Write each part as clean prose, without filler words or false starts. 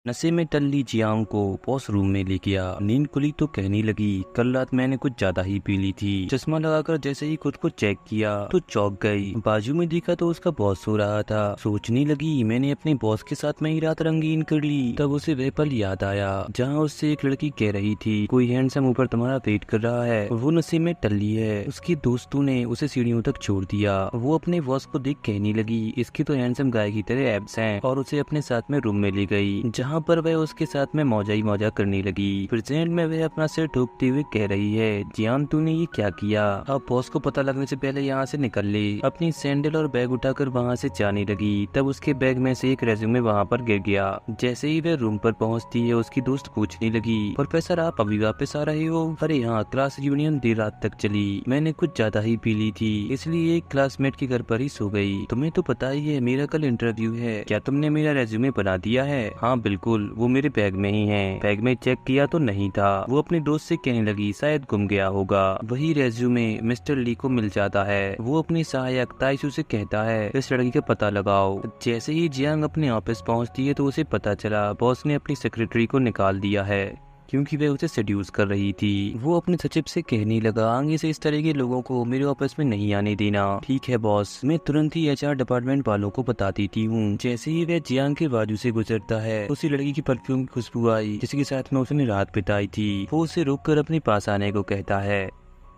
नशे में टल ली जियांग को बॉस रूम में ले गया। नींद खुली तो कहने लगी, कल रात मैंने कुछ ज्यादा ही पी ली थी। चश्मा लगाकर जैसे ही खुद को चेक किया तो चौंक गई। बाजू में देखा तो उसका बॉस सो रहा था। सोचने लगी, मैंने अपने बॉस के साथ में ही रात रंगीन कर ली। तब उसे वह पल याद आया जहाँ उससे एक लड़की कह रही थी, कोई हैंडसम ऊपर तुम्हारा वेट कर रहा है। वो नशे में टल ली है। उसके दोस्तों ने उसे सीढ़ियों तक छोड़ दिया। वो अपने बॉस को देख कहने लगी, इसकी तो हैंडसम गाय की तरह एब्स हैं, और उसे अपने साथ में रूम में ले गई जहाँ पर वह उसके साथ में मौजा ही मौजा करने लगी। प्रेजेंट में वह अपना सिर ठोकते हुए कह रही है, जियान तूने ये क्या किया? अब बॉस को पता लगने से पहले यहाँ से निकल ले। अपनी सैंडल और बैग उठाकर वहाँ से जाने लगी। तब उसके बैग में से एक रेज्यूमे वहाँ पर गिर गया। जैसे ही वह रूम पर पहुँचती है, उसकी दोस्त पूछने लगी, प्रोफेसर आप अभी वापस आ रहे हो? अरे हाँ, क्लास यूनियन देर रात तक चली। मैंने कुछ ज्यादा ही पी ली थी, इसलिए एक क्लासमेट के घर पर ही सो गई। तुम्हें तो पता ही है मेरा कल इंटरव्यू है। क्या तुमने मेरा रेज्यूमे बना दिया है? हाँ बिल्कुल, वो मेरे बैग में ही है। बैग में चेक किया तो नहीं था। वो अपने दोस्त से कहने लगी, शायद गुम गया होगा। वही रेज्यूमे मिस्टर ली को मिल जाता है। वो अपनी सहायक ताइसू से कहता है, इस लड़की का पता लगाओ। जैसे ही जियांग अपने ऑफिस पहुंचती है तो उसे पता चला बॉस ने अपनी सेक्रेटरी को निकाल दिया है, क्योंकि वह उसे सेड्यूस कर रही थी। वो अपने सचिव से कहने लगा, आगे से इस तरह के लोगों को मेरे ऑफिस में नहीं आने देना। ठीक है बॉस, मैं तुरंत ही एचआर डिपार्टमेंट वालों को बता देती हूँ। जैसे ही वह जियांग के बाजू से गुजरता है, उसी लड़की की परफ्यूम की खुशबू आई जिसके साथ में उसने रात बिताई थी। वो उसे रोक कर अपने पास आने को कहता है।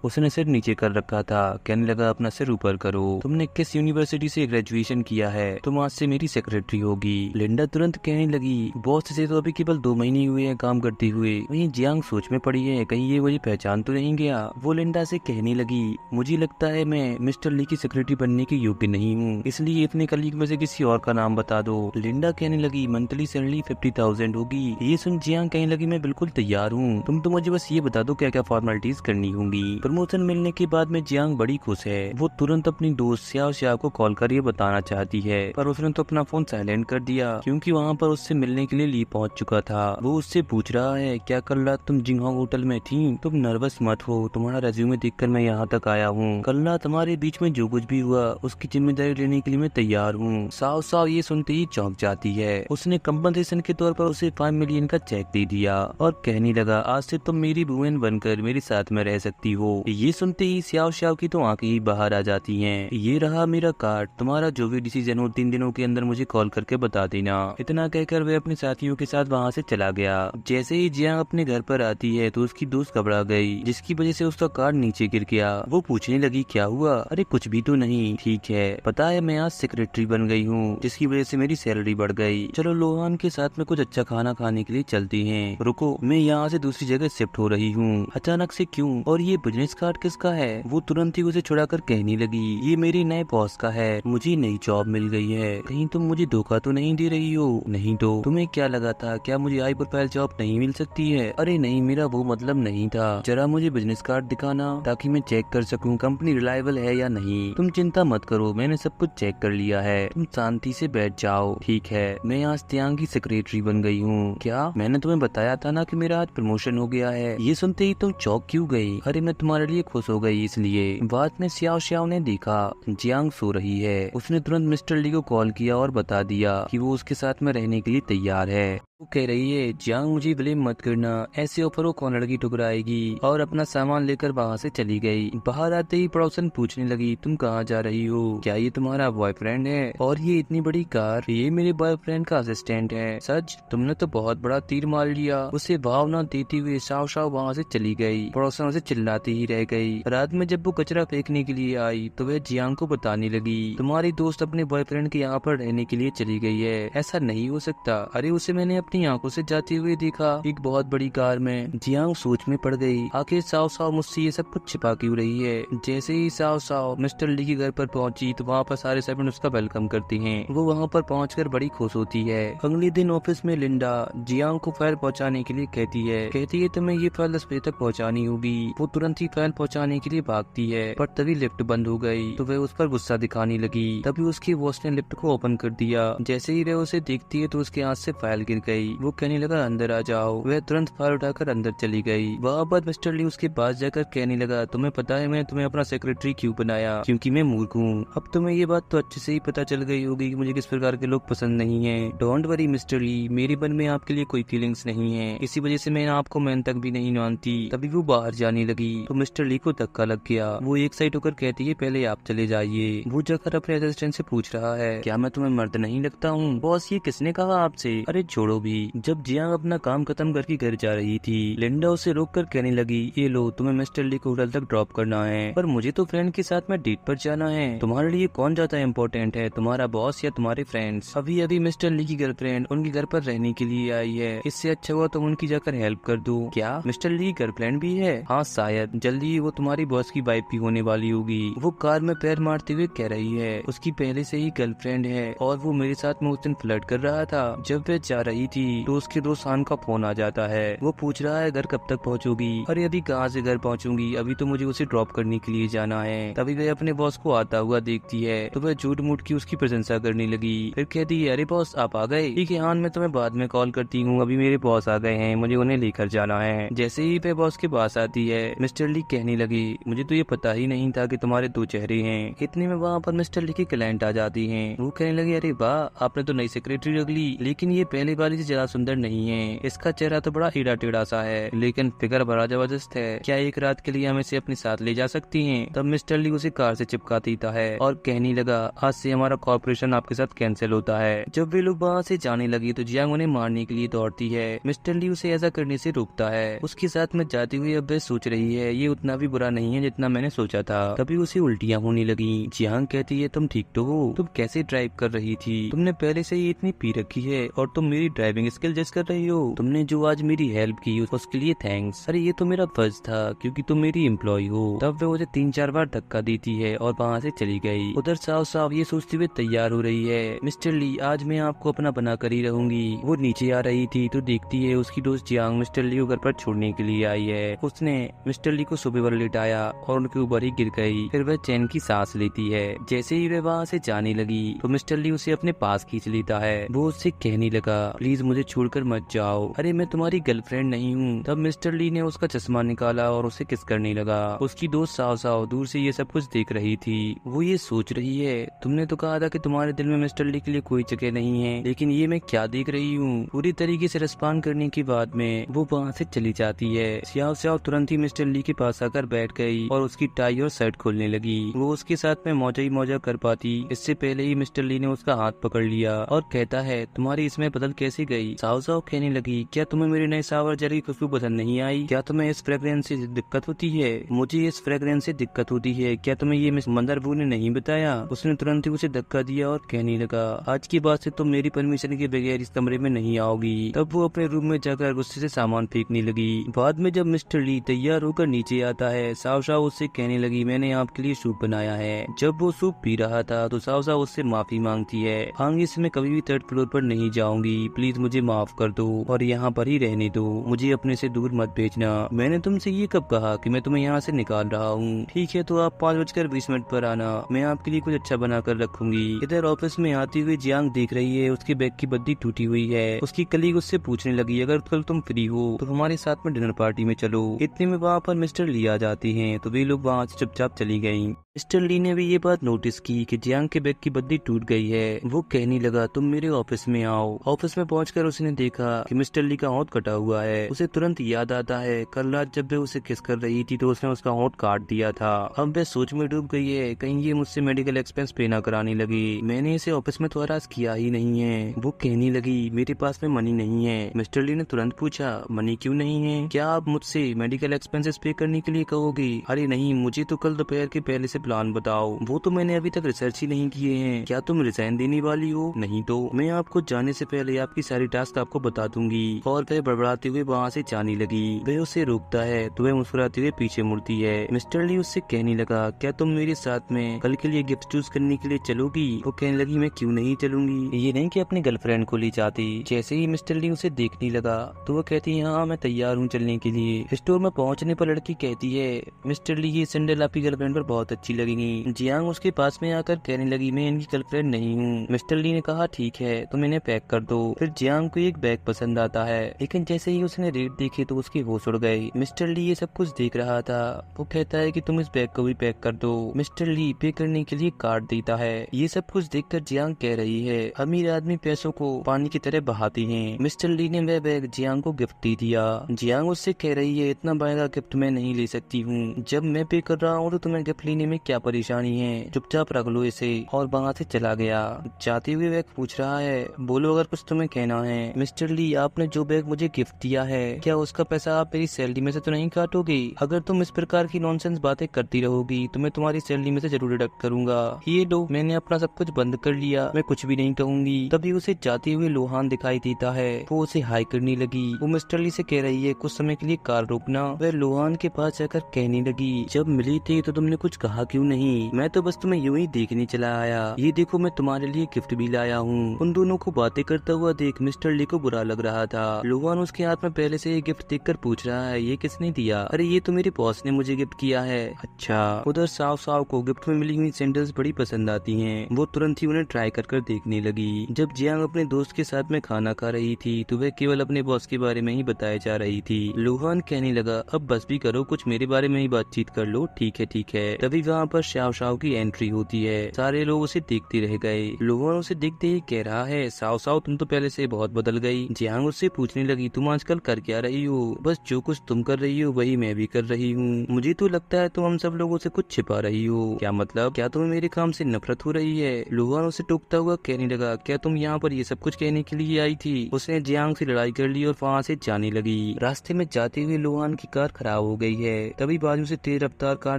उसने सिर नीचे कर रखा था। कहने लगा, अपना सिर ऊपर करो। तुमने किस यूनिवर्सिटी से ग्रेजुएशन किया है? तुम आज से मेरी सेक्रेटरी होगी। लिंडा तुरंत कहने लगी, बॉस से तो अभी केवल 2 महीने हुए हैं काम करते हुए। वहीं जियांग सोच में पड़ी है, कहीं ये मुझे पहचान तो नहीं गया। वो लिंडा से कहने लगी, मुझे लगता है मैं मिस्टर ली की सेक्रेटरी बनने के योग्य नहीं हूँ, इसलिए अपने कलीग में से किसी और का नाम बता दो। लिंडा कहने लगी, मंथली सैलरी 50,000 होगी। ये सुन जियांग कहने लगी, मैं बिल्कुल तैयार हूँ। तुम तो मुझे बस ये बता दो क्या क्या फॉर्मेलिटीज करनी होंगी। प्रमोशन मिलने के बाद में जियांग बड़ी खुश है। वो तुरंत अपनी दोस्त स्याओ स्याओ को कॉल कर ये बताना चाहती है, पर उसने तो अपना फोन साइलेंट कर दिया, क्योंकि वहाँ पर उससे मिलने के लिए ली पहुँच चुका था। वो उससे पूछ रहा है, क्या कल रात तुम जिंगहोंग होटल में थी? तुम नर्वस मत हो, तुम्हारा रेज्यूमे देखकर मैं यहाँ तक आया हूँ। कल रात हमारे बीच में जो कुछ भी हुआ उसकी जिम्मेदारी लेने के लिए मैं तैयार हूँ। साव साव ये सुनते ही चौंक जाती है। उसने कंपनसेशन के तौर पर उसे 5 मिलियन का चेक दे दिया और कहने लगा, आज से तुम मेरी बुएन बनकर मेरे साथ में रह सकती हो। ये सुनते ही स्याओ स्याओ की तो आंखें ही बाहर आ जाती हैं। ये रहा मेरा कार्ड, तुम्हारा जो भी डिसीजन हो 3 दिनों के अंदर मुझे कॉल करके बता देना। इतना कहकर वह अपने साथियों के साथ वहाँ से चला गया। जैसे ही जियांग अपने घर पर आती है तो उसकी दोस्त घबरा गई, जिसकी वजह से उसका कार्ड नीचे गिर गया। वो पूछने लगी, क्या हुआ? अरे कुछ भी तो नहीं। ठीक है, पता है मैं आज सेक्रेटरी बन गई हूँ, जिसकी वजह से मेरी सैलरी बढ़ गई। चलो लोहान के साथ में कुछ अच्छा खाना खाने के लिए चलते हैं। रुको, मैं यहाँ से दूसरी जगह शिफ्ट हो रही हूँ। अचानक से क्यों? और ये बिजनेस कार्ड किसका है? वो तुरंत ही उसे छुड़ाकर कहने लगी, ये मेरे नए बॉस का है, मुझे नई जॉब मिल गई है। कहीं तुम मुझे धोखा तो नहीं दे रही हो? नहीं तो तुम्हें क्या लगा था, क्या मुझे हाई प्रोफाइल जॉब नहीं मिल सकती है? अरे नहीं, मेरा वो मतलब नहीं था। जरा मुझे बिजनेस कार्ड दिखाना ताकि मैं चेक कर सकूं कंपनी रिलायबल है या नहीं। तुम चिंता मत करो, मैंने सब कुछ चेक कर लिया है। तुम शांति से बैठ जाओ। ठीक है, मैं आज जियांग की सेक्रेटरी बन गई हूँ। क्या? मैंने तुम्हें बताया था ना कि मेरा आज प्रमोशन हो गया है। ये सुनते ही तुम चौंक क्यों गई? अरे मैं तुम्हारे लिए खुश हो गई इसलिए। बाद में स्याओ स्याओ ने देखा जियांग सो रही है। उसने तुरंत मिस्टर ली को कॉल किया और बता दिया कि वो उसके साथ में रहने के लिए तैयार है। वो कह रही है, जियांग मुझे ब्लेम मत करना, ऐसे ऑफर को कौन लड़की ठुकराएगी? और अपना सामान लेकर वहाँ से चली गई। बाहर आते ही पड़ोसन पूछने लगी, तुम कहाँ जा रही हो? क्या ये तुम्हारा बॉयफ्रेंड है? और ये इतनी बड़ी कार? ये मेरे बॉयफ्रेंड का असिस्टेंट है। सच? तुमने तो बहुत बड़ा तीर मार लिया। उसे भावना देती हुए साव साव वहाँ से चली गई। पड़ोसन उसे चिल्लाती ही रह गई। रात में जब वो कचरा फेंकने के लिए आई तो वह जियांग को बताने लगी, तुम्हारी दोस्त अपने बॉयफ्रेंड के यहाँ पर रहने के लिए चली गई है। ऐसा नहीं हो सकता। अरे उसे मैंने अपनी आंखों से जाते हुए देखा, एक बहुत बड़ी कार में। जियांग सोच में पड़ गई, आखिर साव साव मुझसे ये सब कुछ छिपा क्यों रही है? जैसे ही साव साव मिस्टर ली के घर पर पहुंची तो वहाँ पर सारे सर्वेंट उसका वेलकम करते हैं। वो वहाँ पर पहुंचकर बड़ी खुश होती है। अगले दिन ऑफिस में लिंडा जियांग को फाइल पहुँचाने के लिए कहती है तुम्हें ये फाइल 10 बजे तक पहुँचानी होगी। वो तुरंत ही फाइल पहुँचाने के लिए भागती है, पर तभी लिफ्ट बंद हो गई तो वह उस पर गुस्सा दिखाने लगी। तभी उसकी बॉस ने लिफ्ट को ओपन कर दिया। जैसे ही वह उसे देखती है तो उसके हाथ से फाइल गिर गई। गई। वो कहने लगा अंदर आ जाओ। वह तुरंत फाइल उठाकर अंदर चली गई। वहाँ पर मिस्टर ली उसके पास जाकर कहने लगा, तुम्हें पता है मैं तुम्हें अपना सेक्रेटरी क्यों बनाया? क्योंकि मैं मूर्ख हूँ। अब तुम्हें ये बात तो अच्छे से ही पता चल गई होगी कि मुझे किस प्रकार के लोग पसंद नहीं है। डोंट वरी मिस्टर ली, मेरे मन में आपके लिए कोई फीलिंग्स नहीं है, इसी वजह से मैं आपको मैन तक भी नहीं मानती। तभी वो बाहर जाने लगी तो मिस्टर ली को धक्का लग गया। वो एक साइड होकर कहती है, पहले आप चले जाइए। वो जाकर अपने असिस्टेंट से पूछ रहा है, क्या मैं तुम्हें मर्द नहीं लगता हूँ? बॉस ये किसने कहा आपसे? अरे छोड़ो भी। जब जियांग अपना काम खत्म करके घर जा रही थी, लिंडा उसे रोक कर कहने लगी, ये लो तुम्हें मिस्टर ली को होटल तक ड्रॉप करना है, पर मुझे तो फ्रेंड के साथ में डेट पर जाना है। तुम्हारे लिए कौन ज्यादा इम्पोर्टेंट है, तुम्हारा बॉस या तुम्हारे फ्रेंड्स? अभी अभी मिस्टर ली की गर्लफ्रेंड उनके घर पर रहने के लिए आई है, इससे अच्छा हुआ तुम उनकी जाकर हेल्प कर दो। क्या मिस्टर ली की गर्लफ्रेंड भी है? हाँ शायद, जल्दी ही वो तुम्हारी बॉस की वाइफ भी होने वाली होगी। वो कार में पैर मारते हुए कह रही है, उसकी पहले से ही गर्लफ्रेंड है और वो मेरे साथ में उस दिन फ्लर्ट कर रहा था। जब वह जा रही थी तो उसके दोस्त शान का फोन आ जाता है। वो पूछ रहा है घर कब तक पहुंचोगी? अरे अभी कहाँ से घर पहुंचूंगी, अभी तो मुझे उसे ड्रॉप करने के लिए जाना है। तभी वह अपने बॉस को आता हुआ देखती है तो वह झूठ मूठ की उसकी प्रशंसा करने लगी। फिर कहती है, अरे बॉस आप आ गए? ठीक है हाँ, मैं तुम्हें बाद में कॉल करती हूँ, अभी मेरे बॉस आ गए हैं, मुझे उन्हें लेकर जाना है। जैसे ही वह बॉस के पास आती है, मिस्टर ली कहने लगी, मुझे तो ये पता ही नहीं था कि तुम्हारे दो चेहरे हैं। इतने में वहाँ पर मिस्टर ली की क्लाइंट आ जाती है। वो कहने लगी, अरे वाह आपने तो नई सेक्रेटरी रख ली, लेकिन ये पहले वाली से ज्यादा सुंदर नहीं है। इसका चेहरा तो बड़ा टेढ़ा टेढ़ा सा है, लेकिन फिगर बड़ा जबरदस्त है। क्या एक रात के लिए हम इसे अपने साथ ले जा सकती हैं? तब मिस्टर ली उसे कार से चिपका देता है और कहने लगा, आज से हमारा कॉर्पोरेशन आपके साथ कैंसिल होता है। जब वे लोग वहाँ से जाने लगे तो जियांग उन्हें मारने के लिए दौड़ती है। मिस्टर ली उसे ऐसा करने से रोकता है। उसके साथ में जाती हुई अब वह सोच रही है, ये उतना भी बुरा नहीं है जितना मैंने सोचा था। तभी उसे उल्टियाँ होने लगी। जियांग कहती है, तुम ठीक तो हो? तुम कैसे ड्राइव कर रही थी? तुमने पहले से ही इतनी पी रखी है और तुम मेरी ड्राइविंग स्किल जज कर रही हो? तुमने जो आज मेरी हेल्प की उसके लिए थैंक्स। अरे ये तो मेरा फर्ज था क्योंकि तुम मेरी एम्प्लॉय हो। तब वह उसे 3-4 बार धक्का देती है और वहाँ से चली गई। उधर साफ साफ ये सोचते हुए तैयार हो रही है, मिस्टर ली आज मैं आपको अपना बना कर ही रहूंगी। वो नीचे आ रही थी तो देखती है उसकी दोस्त जियांग मिस्टर ली को घर पर छोड़ने के लिए आई है। उसने मिस्टर ली को सुबह पर लिटाया और उनके ऊपर ही गिर गई। फिर वह चैन की सांस लेती है। जैसे ही वह वहाँ से जाने लगी तो मिस्टर ली उसे अपने पास खींच लेता है। वो उससे कहने लगा, प्लीज मुझे छोड़कर मत जाओ। अरे मैं तुम्हारी गर्लफ्रेंड नहीं हूँ। तब मिस्टर ली ने उसका चश्मा निकाला और उसे किस करने लगा। उसकी दोस्त साव साव दूर से ये सब कुछ देख रही थी। वो ये सोच रही है, तुमने तो कहा था कि तुम्हारे दिल में मिस्टर ली के लिए कोई जगह नहीं है, लेकिन ये मैं क्या देख रही हूँ। पूरी तरीके से रिस्पॉन्ड करने के बाद में वो वहाँ से चली जाती है। सियाव सियाव तुरंत ही मिस्टर ली के पास आकर बैठ गई और उसकी टाई और शर्ट खोलने लगी। वो उसके साथ में मौजा ही मौजा कर पाती इससे पहले ही मिस्टर ली ने उसका हाथ पकड़ लिया और कहता है, तुम्हारी इसमें बदल कैसे गई? साव साव कहने लगी, क्या तुम्हें मेरे नए सावर जरी खुशबू पसंद नहीं आई? क्या तुम्हें इस फ्रेग्रेंस से दिक्कत होती है? मुझे इस फ्रेग्रेंस से दिक्कत होती है, क्या तुम्हें ये मिस मंदरबू ने नहीं बताया? उसने तुरंत ही उसे धक्का दिया और कहने लगा, आज की बात से तुम मेरी परमिशन के बगैर इस कमरे में नहीं आओगी। तब वो अपने रूम में जाकर गुस्से से सामान फेंकने लगी। बाद में जब मिस्टर ली तैयार होकर नीचे आता है, साव साव उससे कहने लगी, मैंने आपके लिए सूप बनाया है। जब वो सूप पी रहा था तो साव साव उससे माफी मांगती है, आगे से मैं कभी भी 3rd फ्लोर पर नहीं जाऊंगी, प्लीज मुझे माफ कर दो और यहाँ पर ही रहने दो, मुझे अपने से दूर मत भेजना। मैंने तुमसे ये कब कहा कि मैं तुम्हें यहाँ से निकाल रहा हूँ? ठीक है तो आप 5:20 पर आना, मैं आपके लिए कुछ अच्छा बना कर रखूंगी। इधर ऑफिस में आती हुई जियांग देख रही है उसके बैग की बद्दी टूटी हुई है। उसकी कलीग उससे पूछने लगी, अगर कल तुम फ्री हो तो हमारे साथ में डिनर पार्टी में चलो। इतने में वहाँ पर मिस्टर ली आ जाती हैं तो वे लोग वहाँ से चुपचाप चली गयी। मिस्टर ली ने भी ये बात नोटिस की कि जियांग के बैग की बद्दी टूट गई है। वो कहने लगा, तुम मेरे ऑफिस में आओ। ऑफिस में पहुंचकर उसने देखा कि मिस्टर ली का होंठ कटा हुआ है। उसे तुरंत याद आता है, कल रात जब वे उसे किस कर रही थी तो उसने उसका होंठ काट दिया था। अब वह सोच में डूब गई है, कहीं ये मुझसे मेडिकल एक्सपेंस पे ना कराने लगी। मैंने इसे ऑफिस में तो हरास किया ही नहीं है। वो कहने लगी, मेरे पास में मनी नहीं है। मिस्टर ली ने तुरंत पूछा, मनी क्यों नहीं है? क्या आप मुझसे मेडिकल एक्सपेंसेस पे करने के लिए कहोगे? अरे नहीं, मुझे तो कल दोपहर के पहले से प्लान बताओ। वो तो मैंने अभी तक रिसर्च ही नहीं किए हैं। क्या तुम रिजाइन देने वाली हो? नहीं तो मैं आपको जाने से पहले आपकी सारी टास्क आपको बता दूंगी। और वह बड़बड़ाते हुए वहाँ से जाने लगी। वह उसे रोकता है तो वह मुस्कुराते हुए पीछे मुड़ती है। मिस्टर ली उससे कहने लगा, क्या तुम मेरे साथ में कल के लिए गिफ्ट चूज करने के लिए चलोगी? वो कहने लगी, मैं क्यों नहीं चलूंगी। ये नहीं कि अपनी गर्लफ्रेंड को ले जाती। जैसे ही मिस्टर ली उसे देखने लगा तो वो कहती है, हाँ मैं तैयार हूँ चलने के लिए। स्टोर में पहुँचने पर लड़की कहती है, मिस्टर ली ये सैंडल आपकी गर्लफ्रेंड पर बहुत अच्छी लगेंगी। जियांग उसके पास में आकर कहने लगी, मैं इनकी गर्लफ्रेंड नहीं हूँ। मिस्टर ली ने कहा, ठीक है तुम इन्हें पैक कर दो। फिर जियांग को एक बैग पसंद आता है, लेकिन जैसे ही उसने रेट देखे तो उसके होश उड़ गए। मिस्टर ली ये सब कुछ देख रहा था। वो कहता है कि तुम इस बैग को भी पैक कर दो। मिस्टर ली पे करने के लिए कार्ड देता है। ये सब कुछ देखकर जियांग कह रही है, अमीर आदमी पैसों को पानी की तरह बहाती हैं। मिस्टर ली ने वह बैग जियांग को गिफ्ट दे दिया। जियांग उससे कह रही है, इतना महंगा गिफ्ट मैं नहीं ले सकती हूँ। जब मैं पे कर रहा हूँ तो तुम्हें गिफ्ट लेने में क्या परेशानी है, चुपचाप रख लो इसे। और वहाँ से चला गया। जाते हुए बैग पूछ रहा है, बोलो अगर कुछ तुम्हें कहना है। मिस्टर ली, आपने जो बैग मुझे गिफ्ट दिया है, क्या उसका पैसा आप मेरी सैलरी में से तो नहीं काटोगे? अगर तुम इस प्रकार की नॉनसेंस बातें करती रहोगी तो मैं तुम्हारी सैलरी में से जरूर डिडक्ट करूंगा। ये लो, मैंने अपना सब कुछ बंद कर लिया, मैं कुछ भी नहीं कहूंगी। तभी उसे जाते हुए लोहान दिखाई देता है। वो उसे हाई करने लगी। वो मिस्टर ली से कह रही है, कुछ समय के लिए कार रोकना। वह लोहान के पास जाकर कहने लगी, जब मिली थी तो तुमने कुछ कहा क्यों नहीं? मैं तो बस तुम्हें यूं ही देखने चला आया। ये देखो, मैं तुम्हारे लिए गिफ्ट भी लाया हूँ। उन दोनों को बातें करता हुआ देख मिस्टर ली को बुरा लग रहा था। लोहान उसके हाथ में पहले से ये गिफ्ट देखकर पूछ रहा है, ये किसने दिया? अरे ये तो मेरे बॉस ने मुझे गिफ्ट किया है। अच्छा। उधर साव साव को गिफ्ट में मिली हुई सैंडल्स बड़ी पसंद आती हैं। वो तुरंत ही उन्हें ट्राई कर देखने लगी। जब जियांग अपने दोस्त के साथ में खाना खा रही थी तो वह केवल अपने बॉस के बारे में ही बताया जा रही थी। लोहान कहने लगा, अब बस भी करो, कुछ मेरे बारे में ही बातचीत कर लो। ठीक है ठीक है। तभी वहाँ पर शाव शाव की एंट्री होती है। सारे लोग उसे देखते रह गए। लोहान उसे देखते ही कह रहा है, साव साव तुम तो पहले से बहुत बदल गई। जियांग उससे पूछने लगी, तुम आजकल कर क्या रही हो? बस जो कुछ तुम कर रही हो वही मैं भी कर रही हूँ। मुझे तो लगता है तुम हम सब लोगों से कुछ छिपा रही हो। क्या मतलब? क्या तुम्हें मेरे काम से नफरत हो रही है? लोहान उसे टोकता हुआ कहने लगा, क्या तुम यहाँ पर ये सब कुछ कहने के लिए आई थी? उसने जियांग से लड़ाई कर ली और वहाँ से जाने लगी। रास्ते में जाते हुए लोहान की कार खराब हो गई है। तभी बाजू से तेज रफ्तार कार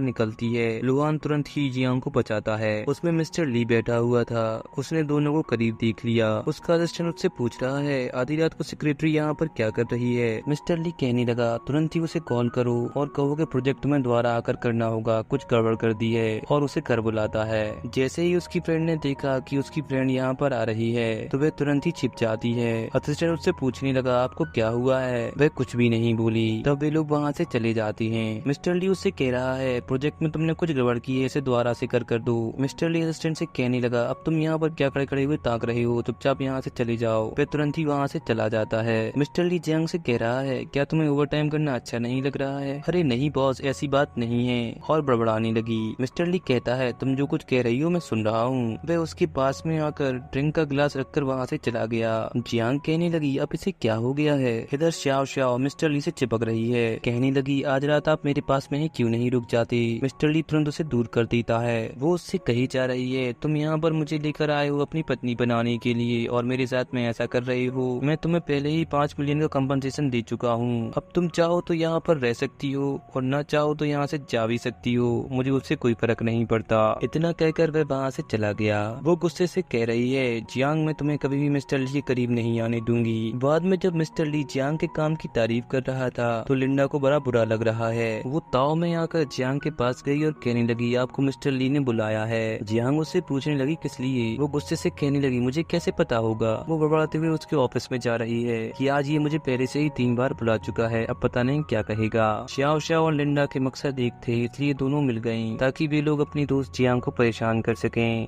निकलती है। लोहान तुरंत ही जियांग को बचाता है। उसमें मिस्टर ली बैठा हुआ था। उसने दोनों को करीब देख लिया। उसका असिस्टेंट उससे पूछ रहा है, आधी रात को सेक्रेटरी यहाँ पर क्या कर रही है? मिस्टर ली कहने लगा, तुरंत ही उसे कॉल करो और कहो कि प्रोजेक्ट में दोबारा आकर करना होगा, कुछ गड़बड़ कर दी है। और उसे घर बुलाता है। जैसे ही उसकी फ्रेंड ने देखा कि उसकी फ्रेंड यहाँ पर आ रही है तो वह तुरंत ही छिप जाती है। असिस्टेंट उससे पूछने लगा, आपको क्या हुआ है? वह कुछ भी नहीं बोली। तब वे लोग वहाँ से चले जाते हैं। मिस्टर ली उससे कह रहा है, प्रोजेक्ट में तुमने कुछ गड़बड़ की है, इसे दोबारा से कर दो। मिस्टर ली असिस्टेंट से कहने लगा, अब तुम यहाँ पर क्या खड़े खड़े हुए ताक रहे हो, चुपचाप यहाँ से चले जाओ। वह तुरंत ही वहाँ से चला जाता है। मिस्टर ली जियांग से कह रहा है, क्या तुम्हें ओवर टाइम करना अच्छा नहीं लग रहा है? अरे नहीं बॉस, ऐसी बात नहीं है। और बड़बड़ाने लगी। मिस्टर ली कहता है, तुम जो कुछ कह रही हो मैं सुन रहा हूँ। वह उसके पास में आकर ड्रिंक का गिलास रखकर वहाँ से चला गया। जियांग कहने लगी, अब इसे क्या हो गया है? इधर श्याओ श्याओ मिस्टर ली से चिपक रही है। कहने लगी, आज रात आप मेरे पास में ही क्यों नहीं रुक जाते? मिस्टर ली तुरंत उसे दूर कर देता है। वो उससे कही जा रही है, तुम यहाँ पर मुझे लेकर आए हो अपनी पत्नी बनाने के लिए और मेरे साथ में ऐसा कर रहे हो। मैं तुम्हें पहले ही 5 मिलियन का कंपनसेशन दे चुका हूँ। अब तुम चाहो तो यहाँ पर रह सकती हो और न चाहो तो यहाँ से जा भी सकती हो, मुझे उससे कोई फर्क नहीं पड़ता। इतना कहकर वह वहाँ से चला गया। वो गुस्से से कह रही है, जियांग मैं तुम्हें कभी भी मिस्टर ली के करीब नहीं आने दूंगी। बाद में जब मिस्टर ली जियांग के काम की तारीफ कर रहा था तो लिंडा को बड़ा बुरा लग रहा है। वो ताव में आकर जियांग के पास गई और कहने लगी, आपको मिस्टर ली ने बुलाया है। जियांग उससे पूछने लगी, किस लिए? वो गुस्से से कहने लगी, मुझे कैसे पता होगा? वो बड़बड़ाते हुए उसके ऑफिस में जा रही है कि आज ये मुझे पहले से ही 3 बार बुला चुका है, अब पता नहीं क्या कहेगा। श्याओ श्याओ और लिंडा के मकसद एक थे, इसलिए दोनों मिल गयी ताकि वे लोग अपनी दोस्त जियांग को परेशान कर सकें।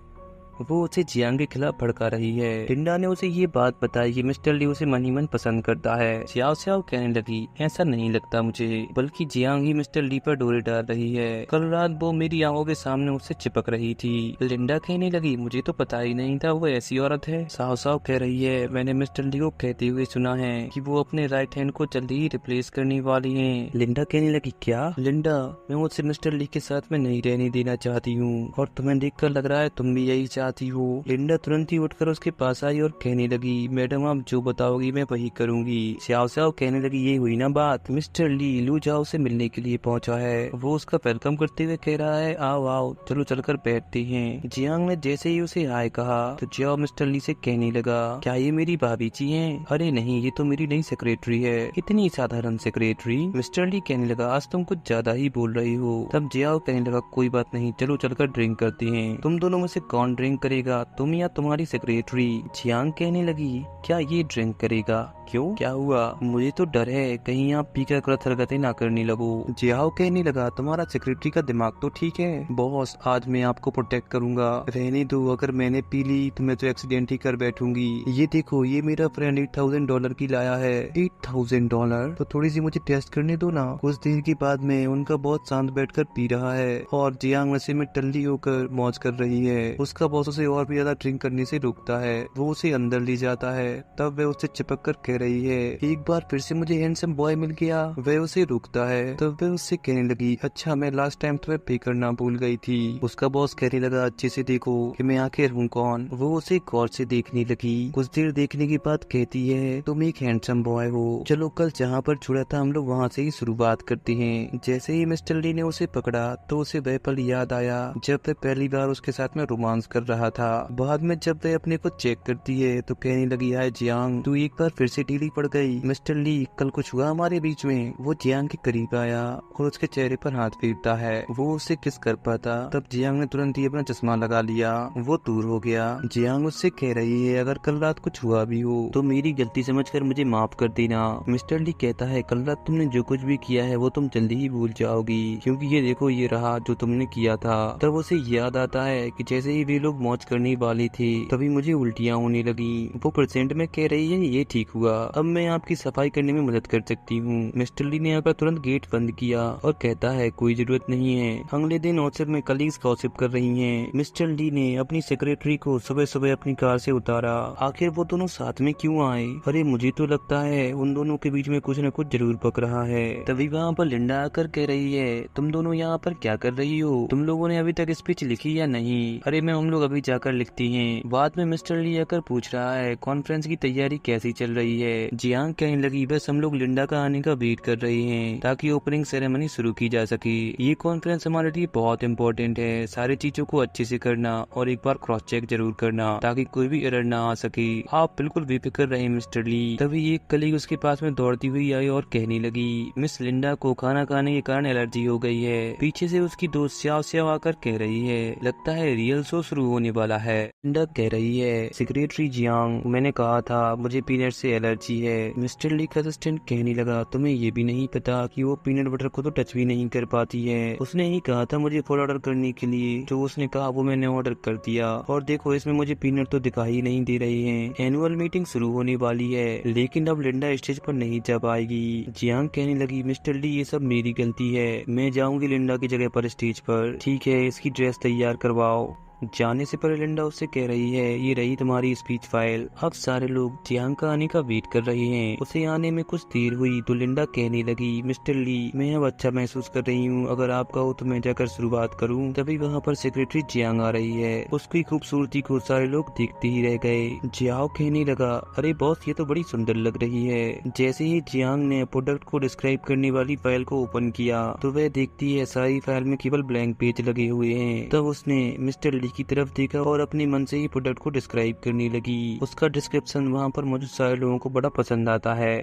वो उसे जियांग के खिलाफ भड़का रही है। लिंडा ने उसे ये बात बताई कि मिस्टर ली उसे मन ही मन पसंद करता है। श्याओ श्याओ कहने लगी, ऐसा नहीं लगता मुझे, बल्कि जियांग ही मिस्टर ली पर डोरे डाल रही है। कल रात वो मेरी आंखों के सामने उससे चिपक रही थी। लिंडा कहने लगी, मुझे तो पता ही नहीं था वो ऐसी औरत है। साव साव कह रही है, मैंने मिस्टर ली को कहते हुए सुना है कि वो अपने राइट हैंड को जल्दी ही रिप्लेस करने वाली है। लिंडा कहने लगी, क्या? लिंडा, मैं मुझसे मिस्टर ली के साथ में नहीं रहने देना चाहती हूँ और तुम्हें देख कर लग रहा है तुम भी यही चाहती हो। लिंडा तुरंत ही उठकर उसके पास आई और कहने लगी, मैडम आप जो बताओगी मैं वही करूंगी। श्याओ श्याओ कहने लगी, ये हुई ना बात, मिस्टर ली लू जाओ से मिलने के लिए पहुंचा है। वो उसका वेलकम करते हुए कह रहा है, आओ आओ चलो चलकर बैठते हैं। जियांग ने जैसे ही उसे हाय कहा तो जियाओ मिस्टर ली से कहने लगा, क्या ये मेरी भाभी जी हैं? अरे नहीं, ये तो मेरी नई सेक्रेटरी है। इतनी साधारण सेक्रेटरी? मिस्टर ली कहने लगा, आज तुम कुछ ज्यादा ही बोल रही हो। तब जियाओ कहने लगा, कोई बात नहीं, चलो चलकर ड्रिंक करते हैं। तुम दोनों में से कौन ड्रिंक ड्रिंक करेगा, तुम या तुम्हारी सेक्रेटरी? जियांग कहने लगी, क्या ये ड्रिंक करेगा? क्यों, क्या हुआ? मुझे तो डर है कहीं आप पीकर गलत हरकतें ना करने लगो। जियाओ कहने लगा, तुम्हारा सेक्रेटरी का दिमाग तो ठीक है बॉस, आज मैं आपको प्रोटेक्ट करूंगा, रहने दो, अगर मैंने पी ली तो मैं तो एक्सीडेंट ही कर बैठूंगी। ये देखो, ये मेरा फ्रेंड $8,000 की लाया है। $8,000? तो थोड़ी सी मुझे टेस्ट करने दो ना। कुछ देर के बाद में उनका बहुत शांत बैठकर पी रहा है और जियांग नशे में टल्ली होकर मौज कर रही है। उसका बॉस उसे और भी ज्यादा ड्रिंक करने से रोकता है, वो उसे अंदर ले जाता है। तब वह उससे चिपक कर कह रही है, एक बार फिर से मुझे हैंडसम बॉय मिल गया। वह उसे रोकता है, तब वह उससे कहने लगी, अच्छा मैं लास्ट टाइम तुम्हें पे करना भूल गई थी। उसका बॉस कहने लगा, अच्छे से देखो कि मैं आखिर हूँ कौन। वो उसे गौर से देखने लगी। कुछ देर देखने के बाद कहती है, तुम एक हैंडसम बॉय हो, चलो कल जहाँ पर छुड़ा था हम लोग वहाँ से ही शुरुआत करते हैं। जैसे ही मिस्टर ली ने उसे पकड़ा तो उसे वह पल याद आया जब वह पहली बार उसके साथ में रोमांस कर रहा था। बाद में जब वह अपने को चेक करती है तो कहने लगी, हाय जियांग, तू एक बार फिर से ढीली पड़ गई। मिस्टर ली, कल कुछ हुआ हमारे बीच में? वो जियांग के करीब आया और उसके चेहरे पर हाथ फेरता है। वो उसे किस कर पाता, तब जियांग ने तुरंत ही अपना चश्मा लगा लिया। वो दूर हो गया। जियांग उससे कह रही है, अगर कल रात कुछ हुआ भी हो तो मेरी गलती समझकर मुझे माफ कर देना। मिस्टर ली कहता है, कल रात तुमने जो कुछ भी किया है वो तुम जल्दी ही भूल जाओगी, क्योंकि ये देखो ये रहा जो तुमने किया था। तब उसे याद आता है कि जैसे ही वे लोग मौज करने वाले थे तभी मुझे उल्टियाँ होने लगी। वो प्रेजेंट में कह रही है, ये ठीक हुआ, अब मैं आपकी सफाई करने में मदद कर सकती हूँ। मिस्टर ली ने आकर तुरंत गेट बंद किया और कहता है, कोई जरूरत नहीं है। अगले दिन ऑफिस में कलीग्स गॉसिप कर रही हैं। मिस्टर ली ने अपनी सेक्रेटरी को सुबह सुबह अपनी कार से उतारा। आखिर वो दोनों साथ में क्यों आए? अरे मुझे तो लगता है उन दोनों के बीच में कुछ न कुछ जरूर पक रहा है। तभी वहाँ पर लिंडा आकर कह रही है, तुम दोनों यहाँ पर क्या कर रही हो? तुम लोगों ने अभी तक स्पीच लिखी या नहीं? अरे मैं हम लोग अभी जाकर लिखती हैं। बाद में मिस्टर ली आकर पूछ रहा है, कॉन्फ्रेंस की तैयारी कैसी चल रही है? जियांग कहने लगी, बस हम लोग लिंडा का आने का वेट कर रहे हैं ताकि ओपनिंग सेरेमनी शुरू की जा सके। ये कॉन्फ्रेंस हमारे लिए बहुत इम्पोर्टेंट है, सारी चीजों को अच्छे से करना और एक बार क्रॉस चेक जरूर करना ताकि कोई भी एरर ना आ सके। आप बिल्कुल बेफिक्र रहे मिस्टर ली। तभी एक कलीग उसके पास में दौड़ती हुई आई और कहने लगी, मिस लिंडा को खाना खाने के कारण एलर्जी हो गई है। पीछे से उसकी दोस्त स्याव स्याव आकर कह रही है, लगता है रियल शो शुरू होने वाला है। लिंडा कह रही है, सेक्रेटरी जियांग, मैंने कहा था मुझे पीनट से एलर्जी है। मिस्टर ली का असिस्टेंट कहने लगा, तुम्हें ये भी नहीं पता कि वो पीनट बटर को तो टच भी नहीं कर पाती है। उसने ही कहा था मुझे फूड ऑर्डर करने के लिए, जो उसने कहा वो मैंने ऑर्डर कर दिया, और देखो इसमें मुझे पीनट तो दिखाई नहीं दे रही है। एनुअल मीटिंग शुरू होने वाली है लेकिन अब लिंडा स्टेज पर नहीं जा पाएगी। जियांग कहने लगी, मिस्टर ली ये सब मेरी गलती है, मैं जाऊंगी लिंडा की जगह पर स्टेज पर। ठीक है, इसकी ड्रेस तैयार करवाओ। जाने से पहले लिंडा उससे कह रही है, ये रही तुम्हारी स्पीच फाइल। अब सारे लोग जियांग का आने का वेट कर रहे हैं। उसे आने में कुछ देर हुई तो लिंडा कहने लगी, मिस्टर ली मैं अब अच्छा महसूस कर रही हूँ, अगर आप कहो तो मैं जाकर शुरुआत करूँ। तभी वहाँ पर सेक्रेटरी जियांग आ रही है। उसकी खूबसूरती को सारे लोग देखते ही रह गए। जियाओ कहने लगा, अरे बॉस ये तो बड़ी सुंदर लग रही है। जैसे ही जियांग ने प्रोडक्ट को डिस्क्राइब करने वाली फाइल को ओपन किया तो वह देखती है सारी फाइल में केवल ब्लैंक पेज लगे हुए हैं। तब उसने मिस्टर ली की तरफ देखा और अपने मन से ही प्रोडक्ट को डिस्क्राइब करने लगी। उसका डिस्क्रिप्शन वहाँ पर मौजूद सारे लोगों को बड़ा पसंद आता है।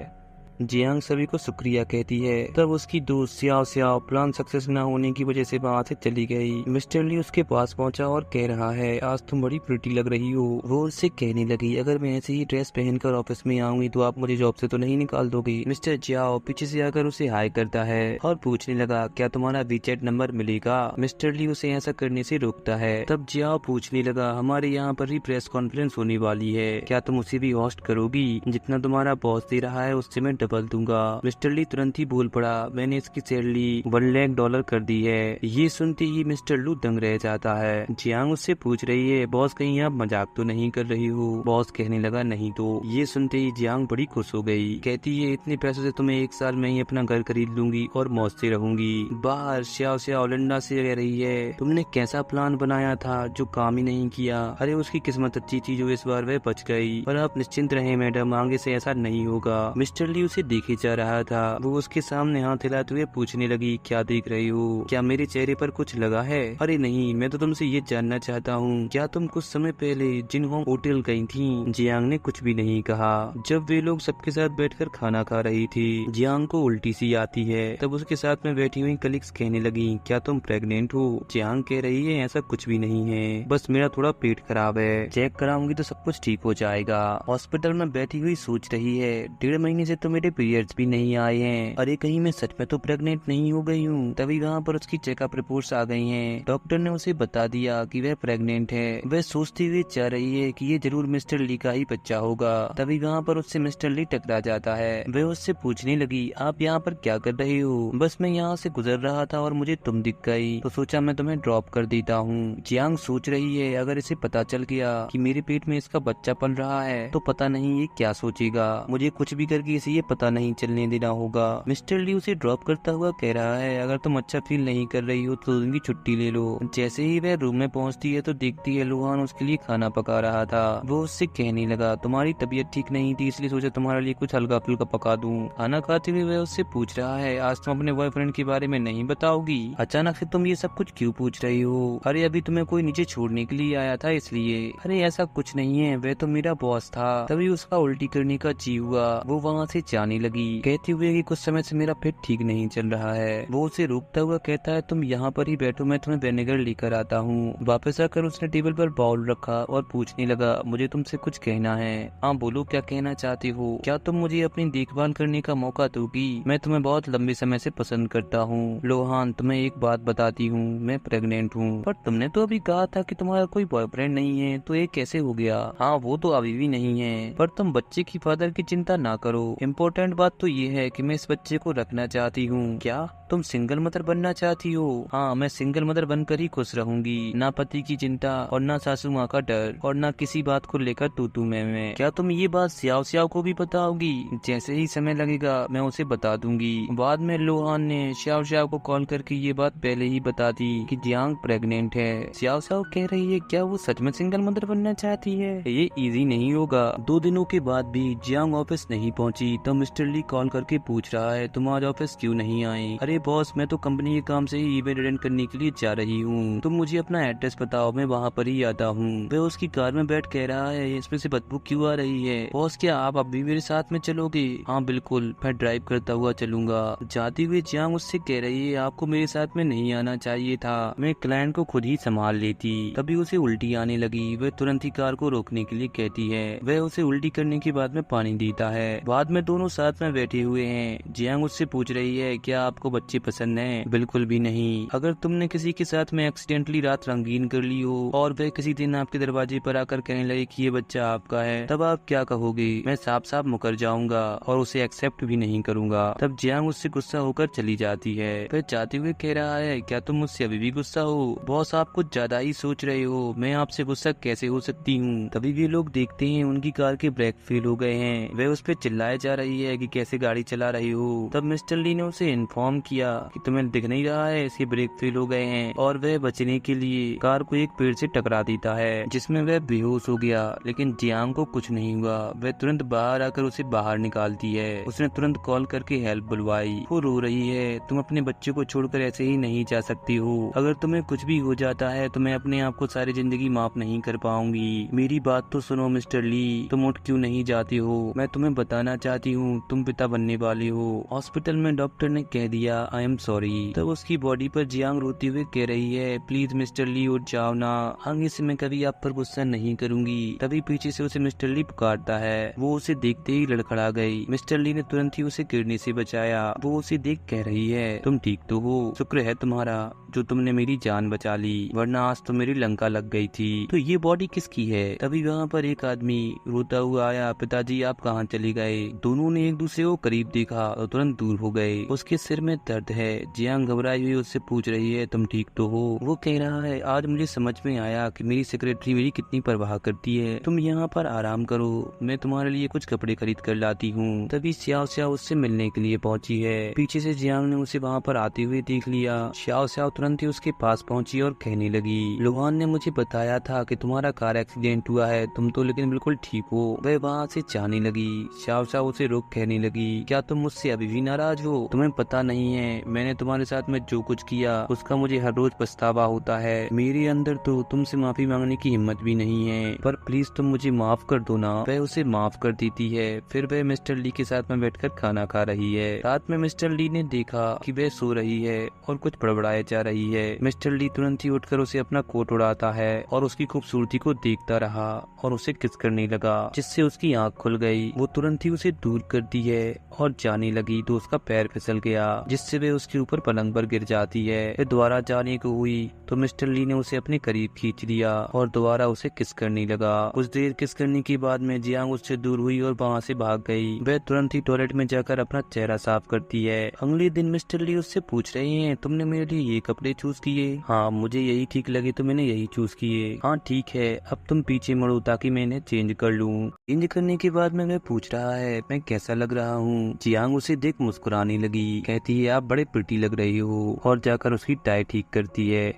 जियांग सभी को शुक्रिया कहती है। तब उसकी दोस्त स्याओ स्याओ प्लान सक्सेस न होने की वजह से वहाँ से चली गई। मिस्टर ली उसके पास पहुँचा और कह रहा है, आज तुम बड़ी प्रिटी लग रही हो। वो उससे कहने लगी, अगर मैं ऐसे ही ड्रेस पहनकर ऑफिस में आऊंगी तो आप मुझे जॉब से तो नहीं निकाल दोगी। मिस्टर जियाओ पीछे से आकर उसे हाई करता है और पूछने लगा, क्या तुम्हारा वीचैट नंबर मिलेगा? मिस्टर ली उसे ऐसा करने से रोकता है। तब जियाओ पूछने लगा, हमारे यहाँ पर ही प्रेस कॉन्फ्रेंस होने वाली है, क्या तुम उसे भी होस्ट करोगी? जितना तुम्हारा बॉस दे रहा है उससे मैं डबल दूंगा। मिस्टर ली तुरंत ही बोल पड़ा, मैंने इसकी सैलरी $1,00,000 कर दी है। ये सुनते ही मिस्टर लू दंग रह जाता है। जियांग उससे पूछ रही है, बॉस कहीं आप मजाक तो नहीं कर रही हो? बॉस कहने लगा, नहीं तो। ये सुनते ही जियांग बड़ी खुश हो गई। कहती है, इतने पैसों से तुम्हें 1 साल में ही अपना घर खरीद लूंगी और मौज से रहूंगी। बाहर श्याओ श्याओ लिंडा से कह रही है, तुमने कैसा प्लान बनाया था जो काम ही नहीं किया? अरे उसकी किस्मत अच्छी थी जो इस बार वह बच गई, पर आप निश्चिंत रहे मैडम, आगे से ऐसा नहीं होगा। मिस्टर ली उसे देखे जा रहा था। वो उसके सामने हाथ हिलाते हुए पूछने लगी, क्या देख रही हो? क्या मेरे चेहरे पर कुछ लगा है? अरे नहीं, मैं तो तुमसे ये जानना चाहता हूँ, क्या तुम कुछ समय पहले जिन होटल गई थी? जियांग ने कुछ भी नहीं कहा। जब वे लोग सबके साथ बैठकर खाना खा रही थी, जियांग को उल्टी सी आती है। तब उसके साथ में बैठी हुई कलीग्स कहने लगी, क्या तुम प्रेग्नेंट हो? जियांग कह रही है, ऐसा कुछ भी नहीं है, बस मेरा थोड़ा पेट खराब है, चेक कराऊंगी तो सब कुछ ठीक हो जाएगा। हॉस्पिटल में बैठी हुई सोच रही है, 1.5 महीने से तो मेरे पीरियड्स भी नहीं आए हैं, अरे कहीं मैं सच में तो प्रेग्नेंट नहीं हो गई हूँ। तभी वहाँ पर उसकी चेकअप रिपोर्ट्स आ गई हैं। डॉक्टर ने उसे बता दिया कि वह प्रेग्नेंट है। वह सोचती हुई चाह रही है कि ये जरूर मिस्टर ली का ही बच्चा होगा। तभी वहाँ पर उससे मिस्टर ली टकरा जाता है। वह उससे पूछने लगी, आप यहाँ पर क्या कर रही हो? बस मैं यहाँ से गुजर रहा था और मुझे तुम दिख गई, तो सोचा मैं तुम्हें ड्रॉप कर देता हूँ। जियांग सोच रही है, अगर इसे पता चल गया कि मेरे पेट में इसका बच्चा पल रहा है तो पता नहीं ये क्या सोचेगा। मुझे कुछ भी करके इसे ये पता नहीं चलने देना होगा। मिस्टर ली उसे ड्रॉप करता हुआ कह रहा है, अगर तुम अच्छा फील नहीं कर रही हो तो 2 दिन की छुट्टी ले लो। जैसे ही वह रूम में पहुंचती है तो देखती है लुहान उसके लिए खाना पका रहा था। वो उससे कहने लगा, तुम्हारी तबीयत ठीक नहीं थी इसलिए सोचा तुम्हारे लिए कुछ हल्का फुल्का पका दूं। खाना खाते हुए वह उससे पूछ रहा है, आज तुम अपने बॉयफ्रेंड के बारे में नहीं बताओगी? अचानक से तुम ये सब कुछ क्यों पूछ रही हो? अरे अभी तुम्हें कोई नीचे छोड़ने के लिए आया था इसलिए। अरे ऐसा कुछ नहीं है, वह तो मेरा बॉस था। तभी उसका उल्टी करने का जी हुआ। वो वहाँ से जाने लगी, कहते हुए कि कुछ समय से मेरा पेट ठीक नहीं चल रहा है। वो उसे रोकता हुआ कहता है, तुम यहाँ पर ही बैठो, मैं तुम्हें विनेगर लेकर आता हूँ। वापस आकर उसने टेबल पर बाउल रखा और पूछने लगा, मुझे तुमसे कुछ कहना है। हाँ बोलो, क्या कहना चाहती हो? क्या तुम मुझे अपनी देखभाल करने का मौका दोगी? मैं तुम्हें बहुत लंबे समय से पसंद करता हूँ। लोहान, तुम्हें एक बात बताती हूँ, मैं प्रेग्नेंट हूँ। पर तुमने तो अभी कहा था कि तुम्हारा कोई बॉयफ्रेंड नहीं है, तो ये कैसे हो गया? हाँ वो तो अभी भी नहीं है, पर तुम बच्चे की फादर की चिंता ना करो। इम्पोर्टेंट बात तो ये है कि मैं इस बच्चे को रखना चाहती हूँ। क्या तुम सिंगल मदर बनना चाहती हो? हाँ, मैं सिंगल मदर बनकर ही खुश रहूंगी, ना पति की चिंता और ना सासू माँ का डर और ना किसी बात को लेकर तू मैं। क्या तुम ये बात सियाओ सियाओ को भी बताओगी? जैसे ही समय लगेगा मैं उसे बता दूंगी। बाद में लोहान ने श्याओ श्याओ को कॉल करके ये बात पहले ही बता दी कि जियांग प्रेग्नेंट है। श्याओ श्याओ कह रही है, क्या वो सच में सिंगल मदर बनना चाहती है? ये इजी नहीं होगा। 2 दिनों के बाद भी जियांग ऑफिस नहीं पहुंची तो मिस्टर ली कॉल करके पूछ रहा है, तुम आज ऑफिस क्यों नहीं आए? अरे बॉस, मैं तो कंपनी के काम से ही इवेंट अटेंड करने के लिए जा रही हूँ, तुम मुझे अपना एड्रेस बताओ, मैं वहाँ पर ही आता हूँ। वह उसकी कार में बैठ कह रहा है, इसमें से बदबू क्यों आ रही है? बॉस, क्या आप अब भी मेरे साथ में चलोगे? हाँ बिल्कुल, मैं ड्राइव करता हुआ चलूंगा। जाते हुए जियांग उससे कह रही है, आपको मेरे साथ में नहीं आना चाहिए था, मैं क्लाइंट को खुद ही संभाल लेती। तभी उसे उल्टी आने लगी। वह तुरंत ही कार को रोकने के लिए कहती है। वह उसे उल्टी करने के बाद में पानी देता है। बाद में दोनों साथ में बैठे हुए हैं। जियांग उससे पूछ रही है, क्या आपको बच्चे पसंद है? बिल्कुल भी नहीं। अगर तुमने किसी के साथ में एक्सीडेंटली रात रंगीन कर ली हो और वह किसी दिन आपके दरवाजे पर आकर कहने लगे कि ये बच्चा आपका है, तब आप क्या कहोगे? मैं साफ साफ मुकर जाऊंगा और उसे एक्सेप्ट भी नहीं करूंगा। तब जियांग उससे गुस्सा होकर चली जाती है। फिर जाते हुए कह रहा है, क्या तुम मुझसे अभी भी गुस्सा हो? बॉस, आप कुछ ज्यादा ही सोच रहे हो, मैं आपसे गुस्सा कैसे हो सकती हूँ? तभी वे लोग देखते हैं उनकी कार के ब्रेक फेल हो गए हैं। वह उस पर चिल्लाए जा रही है कि कैसे गाड़ी चला रही हो। तब मिस्टर ली ने उसे इन्फॉर्म किया कि तुम्हें दिख नहीं रहा है, इसके ब्रेक फेल हो गए हैं, और वह बचने के लिए कार को एक पेड़ से टकरा देता है, जिसमें वह बेहोश हो गया। लेकिन जियांग को कुछ नहीं हुआ। वह तुरंत बाहर आकर उसे बाहर निकालती है। उसने तुरंत कॉल करके हेल्प बुलवाई। वो रो रही है, तुम अपने बच्चे को छोड़कर ऐसे ही नहीं जा सकती हो। अगर तुम्हें कुछ भी हो जाता है तो मैं अपने आप को सारी जिंदगी माफ नहीं कर पाऊंगी। मेरी बात तो सुनो मिस्टर ली, तुम उठ क्यों नहीं जाती हो? मैं तुम्हें बताना चाहती हूँ, तुम पिता बनने वाली हो। हॉस्पिटल में डॉक्टर ने कह दिया, आई एम सॉरी। तब उसकी बॉडी पर जियांग रोती हुए कह रही है, प्लीज मिस्टर ली उठ जाओ ना, आगे से मैं कभी आप पर गुस्सा नहीं करूंगी। तभी पीछे से उसे मिस्टर ली पुकारता है। वो उसे देखते ही लड़खड़ा गई। मिस्टर ली ने तुरंत ही उसे गिरने से बचाया। वो उसे देख कह रही है, तुम ठीक तो हो? शुक्र है तुम्हारा जो तुमने मेरी जान बचा ली, वरना आज तो मेरी लंका लग गई थी। तो ये बॉडी किसकी है? तभी वहाँ पर एक आदमी रोता हुआ आया, पिताजी आप कहाँ चले गए? दोनों ने एक दूसरे को करीब देखा और तुरंत दूर हो गए। उसके सिर में दर्द है। जियांग घबराई हुई उससे पूछ रही है, तुम ठीक तो हो? वो कह रहा है, आज मुझे समझ में आया कि मेरी सेक्रेटरी मेरी कितनी परवाह करती है। तुम यहाँ पर आराम करो, मैं तुम्हारे लिए कुछ कपड़े खरीद कर लाती हूँ। तभी श्याओ श्याओ उससे मिलने के लिए पहुंची है। पीछे से जियांग ने उसे वहाँ पर आते हुए देख लिया। श्याओ श्याओ तुरंत ही उसके पास पहुंची और कहने लगी, लोहान ने मुझे बताया था कि तुम्हारा कार एक्सीडेंट हुआ है, तुम तो लेकिन बिल्कुल ठीक हो। वह वहाँ से जाने लगी। श्याओ श्याओ उसे रोक कहने लगी, क्या तुम मुझसे अभी भी नाराज हो? तुम्हें पता नहीं है मैंने तुम्हारे साथ में जो कुछ किया उसका मुझे हर रोज पछतावा होता है। मेरे अंदर तो तुमसे माफी मांगने की हिम्मत भी नहीं है, पर प्लीज तुम मुझे माफ कर दो ना। वह उसे माफ कर देती है। फिर वह मिस्टर ली के साथ में बैठकर खाना खा रही है। रात में मिस्टर ली ने देखा कि वह सो रही है और कुछ बड़बड़ाए जा रही है। मिस्टर ली तुरंत ही उठकर उसे अपना कोट उड़ाता है और उसकी खूबसूरती को देखता रहा और उसे किस करने लगा, जिससे उसकी आंख खुल गई। वो तुरंत ही उसे दूर करती है और जाने लगी तो उसका पैर फिसल गया, जिससे वे उसके ऊपर पलंग पर गिर जाती है। वे दोबारा जाने को हुई तो मिस्टर ली ने उसे अपने करीब खींच लिया और दोबारा उसे किस करने लगा। कुछ देर किस करने के बाद में जियांग उससे दूर हुई और वहाँ से भाग गई। वह तुरंत ही टॉयलेट में जाकर अपना चेहरा साफ करती है। अगले दिन मिस्टर ली उससे पूछ रहे हैं, तुमने मेरे लिए ये कपड़े चूज किए? हाँ, मुझे यही ठीक लगे तो मैंने यही चूज किए। हाँ ठीक है, अब तुम पीछे मुड़ो ताकि मैं इन्हें चेंज कर लूँ। चेंज करने के बाद में वह पूछ रहा है, मैं कैसा लग रहा हूँ? जियांग उसे देख मुस्कुराने लगी, कहती है आप बड़े प्रिटी लग रही हो, और जाकर उसकी टाई ठीक करती है।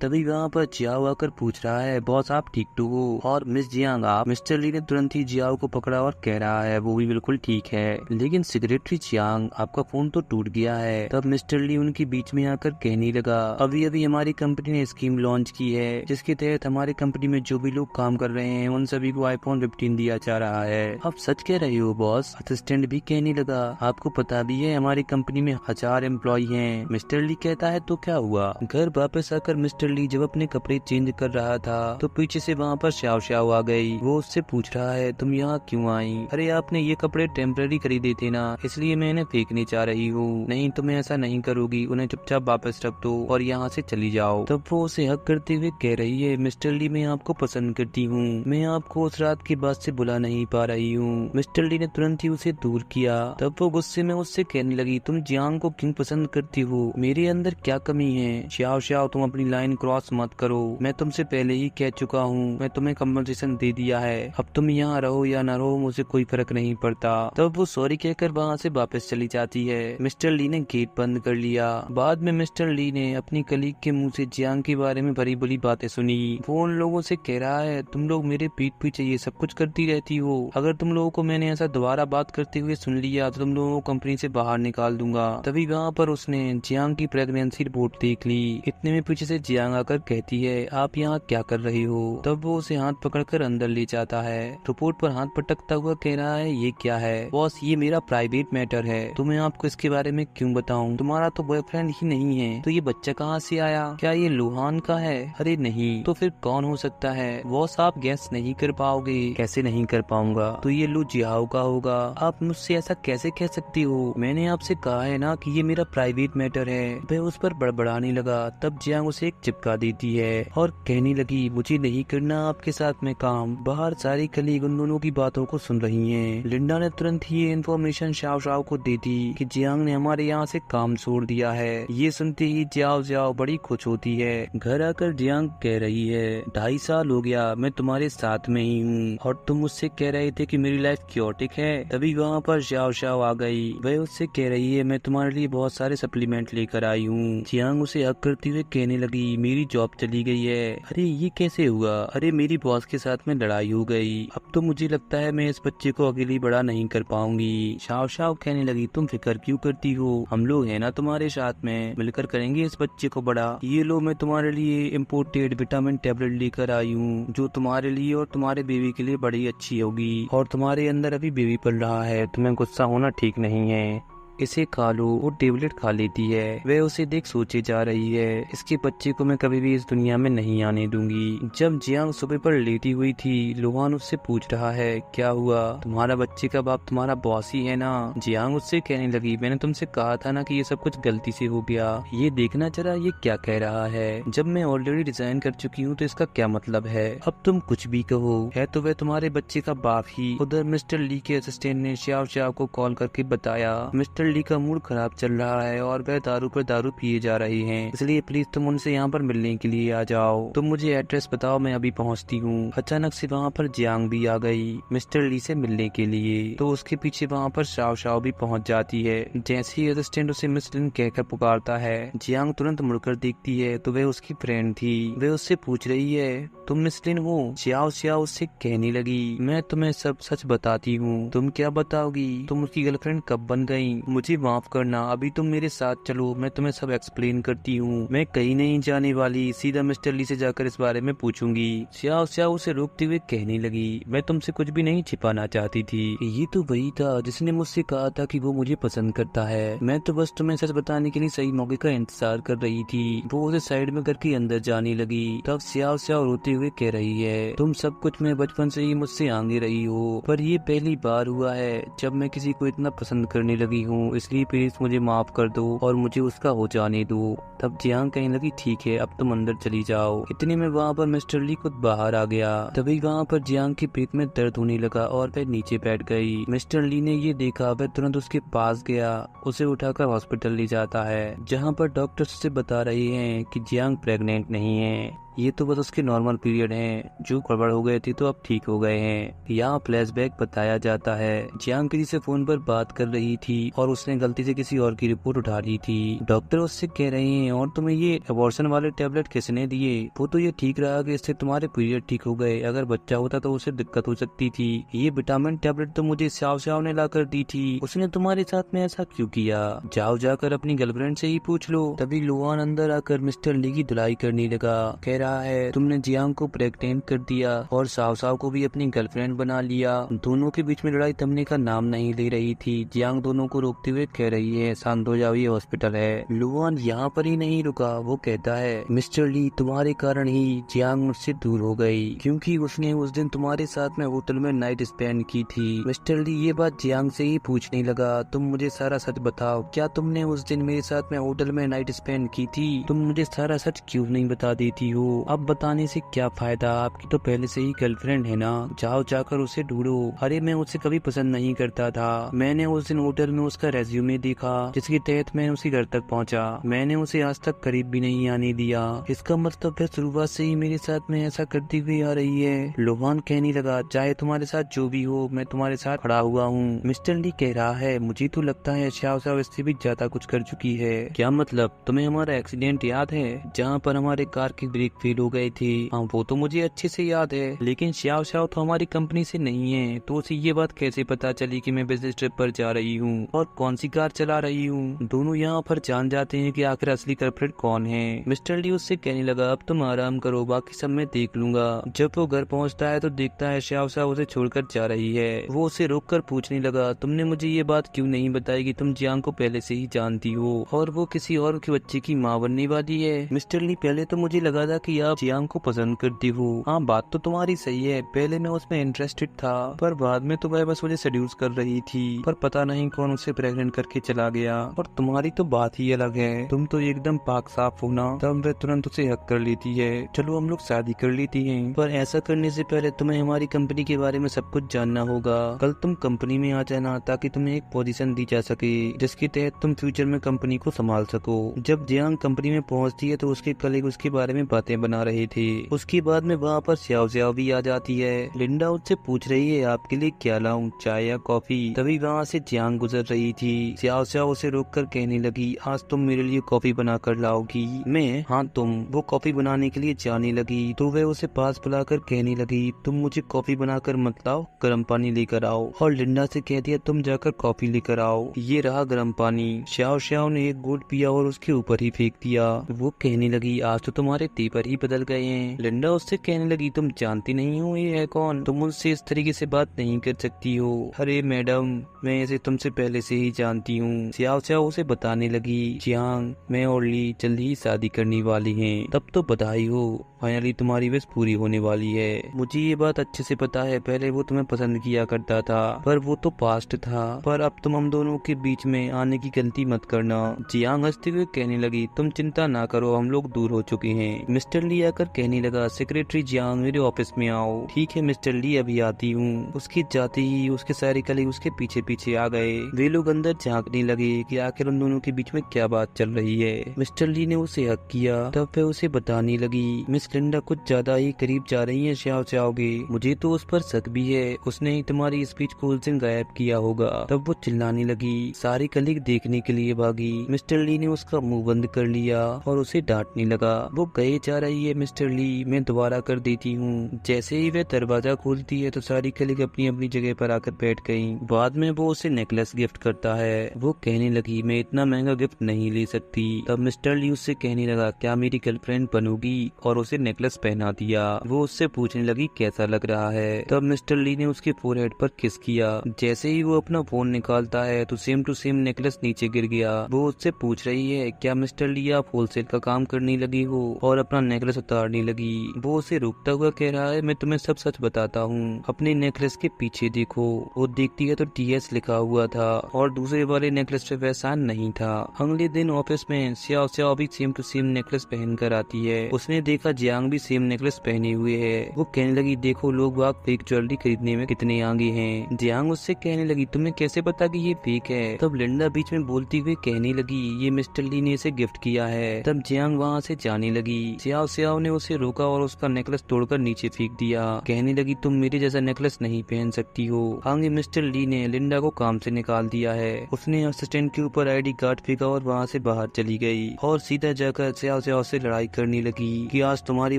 तभी वहाँ पर जियाओ आकर पूछ रहा है, बॉस आप ठीक तो हो? और मिस जियांग आप? मिस्टर ली ने तुरंत ही जियाओ को पकड़ा और कह रहा है वो भी बिल्कुल ठीक है, लेकिन सेक्रेटरी जियांग आपका फोन तो टूट गया है। तब मिस्टर ली उनके बीच में आकर कहने लगा, अभी अभी हमारी कंपनी ने स्कीम लॉन्च की है जिसके तहत हमारी कंपनी में जो भी लोग काम कर रहे हैं उन सभी को iPhone 15 दिया जा रहा है। आप सच कह रहे हो बॉस? असिस्टेंट भी कहने लगा, आपको पता भी है हमारी कंपनी में 1000 एम्प्लॉय हैं। मिस्टर ली कहता है तो क्या हुआ? घर वापस आकर मिस्टर ली जब अपने कपड़े चेंज कर रहा था तो पीछे से वहाँ पर श्याओ श्याओ आ गई। वो उससे पूछ रहा है, तुम यहाँ क्यों आई? अरे आपने ये कपड़े टेम्पररी खरीदे थे ना, इसलिए मैं इन्हें फेंकने चाह रही हूँ। नहीं, तुम्हें ऐसा नहीं करोगी, उन्हें चुपचाप वापस रख दो और यहाँ से चली जाओ। तब वो उसे हक करते हुए कह रही है, मिस्टर ली मैं आपको पसंद करती हूँ, मैं आपको उस रात के बाद से बुला नहीं पा रही हूँ। मिस्टर ली ने तुरंत ही उसे दूर किया। तब वो गुस्से में उससे कहने लगी, तुम जियांग को क्यों पसंद करती हो? मेरे अंदर क्या कमी है? श्याओ श्याओ तुम अपनी लाइन क्रॉस मत करो, मैं तुमसे पहले ही कह चुका हूँ, मैं तुम्हें कंपनसेशन दे दिया है, अब तुम यहाँ रहो या न रहो मुझे कोई फर्क नहीं पड़ता। तब वो सॉरी कहकर वहाँ से वापस चली जाती है। मिस्टर ली ने गेट बंद कर लिया। बाद में मिस्टर ली ने अपनी कलीग के मुंह से जियांग के बारे में भरी बुरी बातें सुनी। वो उन लोगों से कह रहा है, तुम लोग मेरे पीठ पीछे ये सब कुछ करती रहती हो, अगर तुम लोगों को मैंने ऐसा दोबारा बात करते हुए सुन लिया तो तुम लोगों को कंपनी से बाहर निकाल दूंगा। तभी वहाँ पर उसने जियांग की प्रेगनेंसी रिपोर्ट देख ली। इतने में पीछे से जियांग आकर कहती है, आप यहाँ क्या कर रही हो? तब वो उसे हाथ पकड़कर अंदर ले जाता है। रिपोर्ट पर हाथ पटकता हुआ कह रहा है, ये क्या है? बॉस ये मेरा प्राइवेट मैटर है, तुम्हें आपको इसके बारे में क्यों बताऊं? तुम्हारा तो बॉयफ्रेंड ही नहीं है, तो ये बच्चा कहाँ से आया? क्या ये लुहान का है? अरे नहीं, तो फिर कौन हो सकता है? बॉस आप गैस नहीं कर पाओगे। कैसे नहीं कर पाऊंगा? तो ये लू जियाओ का होगा। आप मुझसे ऐसा कैसे कह सकती हो? मैंने आपसे कहा है ना कि ये मेरा प्राइवेट मैटर है। वह उस पर बड़बड़ाने लगा। तब जियांग उसे एक चिपका देती है और कहने लगी, मुझे नहीं करना आपके साथ में काम। बाहर सारी कलीग उन दोनों की बातों को सुन रही हैं। लिंडा ने तुरंत ही ये इन्फॉर्मेशन शाओ शाओ को दे दी कि जियांग ने हमारे यहाँ से काम छोड़ दिया है। ये सुनते ही जियाओ जियाओ बड़ी खुश होती है। घर आकर जियांग कह रही है, 2.5 साल हो गया मैं तुम्हारे साथ में ही हूँ और तुम मुझसे कह रहे थे कि मेरी लाइफ क्योटिक है। तभी वहाँ पर शाओ शाओ आ गई। वह उससे कह रही है, मैं तुम्हारे लिए बहुत सारे सप्लीमेंट लेकर आई हूँ। जियांग उसे हक करते हुए कहने लगी, मेरी जॉब चली गई है। अरे ये कैसे हुआ? अरे मेरी बॉस के साथ में लड़ाई हो गई, अब तो मुझे लगता है मैं इस बच्चे को अकेली बड़ा नहीं कर पाऊंगी। शाओ शाओ कहने लगी, तुम फिक्र क्यों करती हो, हम लोग हैं ना तुम्हारे साथ में, मिलकर करेंगे इस बच्चे को बड़ा। ये लो मैं तुम्हारे लिए इम्पोर्टेड विटामिन टेबलेट लेकर आई हूँ जो तुम्हारे लिए और तुम्हारे बेबी के लिए बड़ी अच्छी होगी। और तुम्हारे अंदर अभी बेबी पल रहा है, तुम्हें गुस्सा होना ठीक नहीं है, इसे खा लो। वो टेबलेट खा लेती है। वह उसे देख सोचे जा रही है, इसके बच्चे को मैं कभी भी इस दुनिया में नहीं आने दूंगी। जब जियांग सुबह पर लेटी हुई थी, लुहान उससे पूछ रहा है, क्या हुआ? तुम्हारा बच्चे का बाप तुम्हारा बॉस ही है ना? जियांग उससे कहने लगी, मैंने तुमसे कहा था ना कि ये सब कुछ गलती से हो गया। ये देखना जरा ये क्या कह रहा है। जब मैं ऑलरेडी रिजाइन कर चुकी हूँ तो इसका क्या मतलब है? अब तुम कुछ भी कहो, है तो वह तुम्हारे बच्चे का बाप ही। उधर मिस्टर ली के असिस्टेंट ने श्याओ श्याओ को कॉल करके बताया। मिस्टर ली का मूड खराब चल रहा है और वह दारू पर दारू पिए जा रहे हैं, इसलिए प्लीज तुम उनसे यहाँ पर मिलने के लिए आ जाओ। तुम मुझे एड्रेस बताओ, मैं अभी पहुँचती हूँ। अचानक से वहाँ पर जियांग भी आ गई मिस्टर ली से मिलने के लिए, तो उसके पीछे वहाँ पर शाओ शाओ भी पहुँच जाती है। जैसे ही असिस्टेंट उसे मिस लिन कहकर पुकारता है, जियांग तुरंत मुड़कर देखती है तो वह उसकी फ्रेंड थी। वह उससे पूछ रही है, तुम मिस लिन हो? श्याओ श्याओ उससे कहने लगी, मैं तुम्हें सब सच बताती हूँ। तुम क्या बताओगी? तुम उसकी गर्लफ्रेंड कब बन गई? मुझे माफ करना, अभी तुम मेरे साथ चलो, मैं तुम्हें सब एक्सप्लेन करती हूँ। मैं कहीं नहीं जाने वाली, सीधा मिस्टर ली से जाकर इस बारे में पूछूंगी। श्याओ श्याओ उसे रोकते हुए कहने लगी, मैं तुमसे कुछ भी नहीं छिपाना चाहती थी। ये तो वही था जिसने मुझसे कहा था कि वो मुझे पसंद करता है। मैं तो बस तुम्हें सच बताने के लिए सही मौके का इंतजार कर रही थी। वो उसे साइड में करके अंदर जाने लगी। तब श्याओ श्याओ रोते हुए कह रही है, तुम सब कुछ मैं बचपन से ही मुझसे आंगे रही हो, पर ये पहली बार हुआ है जब मैं किसी को इतना पसंद करने लगी हूँ, इसलिए प्लीज मुझे माफ कर दो और मुझे उसका हो जाने दो। तब जियांग कहने लगी, ठीक है, अब तुम अंदर चली जाओ। इतने में वहाँ पर मिस्टर ली खुद बाहर आ गया। तभी वहाँ पर जियांग के पेट में दर्द होने लगा और वह नीचे बैठ गई। मिस्टर ली ने ये देखा, वह तुरंत उसके पास गया, उसे उठाकर हॉस्पिटल ले जाता है, जहाँ पर डॉक्टर्स उसे बता रहे हैं कि जियांग प्रेग्नेंट नहीं है, ये तो बस उसके नॉर्मल पीरियड हैं, जो गड़बड़ हो गए थे तो अब ठीक हो गए हैं। यहाँ फ्लैशबैक बताया जाता है, जियांग किसी से फोन पर बात कर रही थी और उसने गलती से किसी और की रिपोर्ट उठा ली थी। डॉक्टर उससे कह रहे हैं, और तुम्हें ये अबॉर्शन वाले टैबलेट किसने दिए? वो तो ये ठीक रहा कि इससे तुम्हारे पीरियड ठीक हो गए, अगर बच्चा होता तो उसे दिक्कत हो सकती थी। ये विटामिन टैबलेट तो मुझे श्याओ श्याओ ने ला कर दी थी, उसने तुम्हारे साथ में ऐसा क्यों किया? जाओ जाकर अपनी गर्लफ्रेंड से ही पूछ लो। तभी लुआन अंदर आकर मिस्टर ली की धुलाई करने लगा, कह रहा है, तुमने जियांग को प्रेग्नेंट कर दिया और साव साव को भी अपनी गर्लफ्रेंड बना लिया। दोनों के बीच में लड़ाई थमने का नाम नहीं ले रही थी। जियांग दोनों को रोकते हुए कह रही है, शांत हो जाओ, ये हॉस्पिटल है। लुआन यहाँ पर ही नहीं रुका, वो कहता है, मिस्टर ली, तुम्हारे कारण ही जियांग मुझसे दूर हो गई, क्योंकि उसने उस दिन तुम्हारे साथ में होटल में नाइट स्पेंड की थी। मिस्टर ली ये बात जियांग से ही पूछने लगा, तुम मुझे सारा सच बताओ, क्या तुमने उस दिन मेरे साथ में होटल में नाइट स्पेंड की थी? तुम मुझे सारा सच क्यों नहीं बता देती हो? अब बताने से क्या फायदा, आपकी तो पहले से ही गर्लफ्रेंड है ना, जाओ जाकर उसे ढूंढो। अरे मैं उसे कभी पसंद नहीं करता था, मैंने उस दिन होटल में उसका रेज्यूमे देखा जिसके तहत मैं उसके घर तक पहुंचा, मैंने उसे आज तक करीब भी नहीं आने दिया। इसका मतलब फिर शुरुआत से ही मेरे साथ में ऐसा करती हुई आ रही है। लोहान कहने लगा, चाहे तुम्हारे साथ जो भी हो, मैं तुम्हारे साथ खड़ा हुआ हूँ। मिस्टर ली कह रहा है, मुझे तो लगता है श्याओ श्याओ इससे भी ज्यादा कुछ कर चुकी है। क्या मतलब? तुम्हें हमारा एक्सीडेंट याद है जहाँ पर हमारे कार की ब्रेक फेल हो गई थी? हाँ, वो तो मुझे अच्छे से याद है, लेकिन श्याओ श्याओ तो हमारी कंपनी से नहीं है, तो उसे ये बात कैसे पता चली कि मैं बिजनेस ट्रिप पर जा रही हूँ और कौन सी कार चला रही हूँ? दोनों यहाँ पर जान जाते हैं कि आखिर असली कल्प्रिट कौन है। मिस्टर ली उससे कहने लगा, अब तुम आराम करो, बाकी सब मैं देख लूंगा। जब वो घर पहुँचता है तो देखता है श्याओ श्याओ उसे छोड़कर जा रही है। वो उसे रोककर पूछने लगा, तुमने मुझे ये बात क्यों नहीं बताई कि तुम जियांग को पहले से ही जानती हो और वो किसी और के बच्चे की माँ बनने वाली है? मिस्टर ली, पहले तो मुझे लगा था कि आप जियांग को पसंद करती हो। हाँ, बात तो तुम्हारी सही है, पहले मैं उसमें इंटरेस्टेड था, पर बाद में तो वह बस मुझे सेड्यूस कर रही थी, पर पता नहीं कौन उसे प्रेग्नेंट करके चला गया। और तुम्हारी तो बात ही अलग है, तुम तो एकदम पाक साफ हो ना। तब वह तुरंत उसे हक कर लेती है, चलो हम लोग शादी कर लेती हैं, पर ऐसा करने से पहले तुम्हें हमारी कंपनी के बारे में सब कुछ जानना होगा। कल तुम कंपनी में आ जाना ताकि तुम्हें एक पोजीशन दी जा सके जिसके तहत तुम फ्यूचर में कंपनी को संभाल सको। जब जियांग कंपनी में पहुंचती है तो उसके कलीग उसके बारे में बातें बना रहे थे। उसके बाद में वहाँ पर श्याओ श्याओ भी आ जाती है। लिंडा उससे पूछ रही है, आपके लिए क्या लाऊं, चाय या कॉफी? तभी वहाँ से जियांग गुजर रही थी। श्याओ श्याओ उसे रोककर कहने लगी, आज तुम मेरे लिए कॉफी बना कर लाओगी? मैं? हाँ तुम। वो कॉफी बनाने के लिए जाने लगी तो वह उसे पास बुलाकर कहने लगी, तुम मुझे कॉफी बनाकर मत लाओ, गर्म पानी लेकर आओ। और लिंडा से कह दिया, तुम जाकर कॉफी लेकर आओ, ये रहा गर्म पानी। श्याओ श्याओ ने एक घूंट पिया और उसके ऊपर ही फेंक दिया। वो कहने लगी, आज तो तुम्हारे तेवर ही बदल गए हैं। लिंडा उससे कहने लगी, तुम जानती नहीं हो ये है कौन, तुम मुझसे इस तरीके से बात नहीं कर सकती हो। अरे मैडम, मैं इसे तुमसे पहले से ही जानती हूँ। श्याओ श्याओ उसे बताने लगी, जियांग, मैं और ली जल्द ही शादी करने वाली हैं। तब तो बधाई हो, फाइनली तुम्हारी विश पूरी होने वाली है। मुझे ये बात अच्छे से पता है, पहले वो तुम्हें पसंद किया करता था, पर वो तो पास्ट था, पर अब तुम हम दोनों के बीच में आने की गलती मत करना। जियांग हंसते हुए कहने लगी, तुम चिंता ना करो, हम लोग दूर हो चुके हैं। मिस्टर मिस्टर ली आकर कहने लगा, सेक्रेटरी जियांग मेरे ऑफिस में आओ। ठीक है मिस्टर ली, अभी आती हूँ। उसकी जाते ही उसके सारे कलीग उसके पीछे पीछे आ गए। वे लोग अंदर झांकने लगे कि आखिर उन दोनों के बीच में क्या बात चल रही है। मिस्टर ली ने उसे हक किया। तब वह उसे बताने लगी, मिस लिंडा कुछ ज्यादा ही करीब जा रही है श्याओ श्याओ के। मुझे तो उस पर शक भी है, उसने ही तुम्हारी स्पीच को उस दिन गायब किया होगा। तब वो चिल्लाने लगी। सारी कलीग देखने के लिए भागी। मिस्टर ली ने उसका मुंह बंद कर लिया और उसे डांटने लगा। वो गए जा रही है मिस्टर ली, मैं दोबारा कर देती हूँ। जैसे ही वह दरवाजा खोलती है तो सारी कलीग अपनी अपनी जगह पर आकर बैठ गयी। बाद में वो उसे नेकलेस गिफ्ट करता है। वो कहने लगी, मैं इतना महंगा गिफ्ट नहीं ले सकती। तब मिस्टर ली उससे कहने लगा, क्या मेरी गर्लफ्रेंड बनोगी, और उसे नेकलेस पहना दिया। वो उससे पूछने लगी कैसा लग रहा है। तब मिस्टर ली ने उसके फोरहेड पर किस किया। जैसे ही वो अपना फोन निकालता है तो सेम टू सेम नेकलेस नीचे गिर गया। वो उससे पूछ रही है, क्या मिस्टर ली आप होलसेल का काम करने लगी हो, और अपना नेकलेस उतारने लगी। वो उसे रोकता हुआ कह रहा है, मैं तुम्हें सब सच बताता हूँ, अपने नेकलेस के पीछे देखो। वो देखती है तो TS लिखा हुआ था और दूसरे वाले नेकलेस पे वैसा नहीं था। अगले दिन ऑफिस में श्याओ श्याओ भी सेम टू सेम नेकलेस पहन कर आती है। उसने देखा जियांग भी सेम नेकलेस पहने हुए है। वो कहने लगी, देखो लोग बाग फेक ज्वेलरी खरीदने में कितने आगे हैं। जियांग उससे कहने लगी, तुम्हें कैसे पता कि ये फेक है। तब लिंडा बीच में बोलती हुई कहने लगी, ये मिस्टर ली ने इसे गिफ्ट किया है। तब जियांग वहाँ से जाने लगी। श्याओ श्याओ ने उसे रोका और उसका नेकलेस तोड़कर नीचे फेंक दिया। कहने लगी, तुम मेरे जैसा नेकलेस नहीं पहन सकती हो। आगे मिस्टर ली ने लिंडा को काम से निकाल दिया है। उसने असिस्टेंट के ऊपर ID कार्ड फेंका और वहाँ से बाहर चली गई और सीधा जाकर श्याओ श्याओ से लड़ाई करने लगी कि आज तुम्हारी